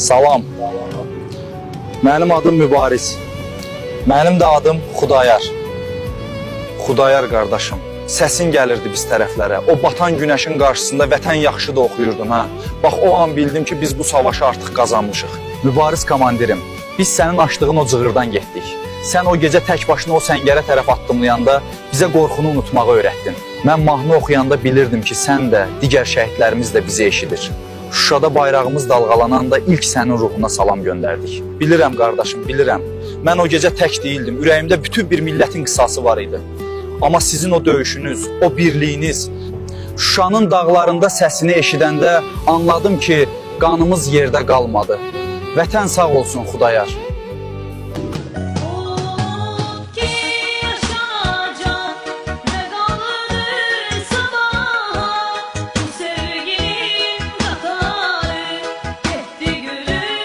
Salam. Mənim adım Mübariz. Mənim də adım Xudayar. Xudayar qardaşım, səsin gəlirdi biz tərəflərə. O batan günəşin qarşısında vətən yaxşı da oxuyurdun ha. Bax o an bildim ki biz bu savaşı artıq qazanmışıq. Mübariz komandirim, biz sənin açdığın o cığırdan getdik. Sən o gecə tək başına o səngərə tərəf addımlayanda bizə qorxunu unutmağı öyrətdin. Mən mahnı oxuyanda bilirdim ki sən də, digər şəhidlərimiz də bizi eşidir. Şuşada bayrağımız dalğalananda ilk sənin ruhuna salam göndərdik. Bilirəm qardaşım, bilirəm. Mən o gecə tək deyildim, ürəyimdə bütün bir millətin qısası var idi. Amma sizin o döyüşünüz, o birliyiniz, Şuşanın dağlarında səsini eşidəndə anladım ki, qanımız yerdə qalmadı. Vətən sağ olsun Xudayar.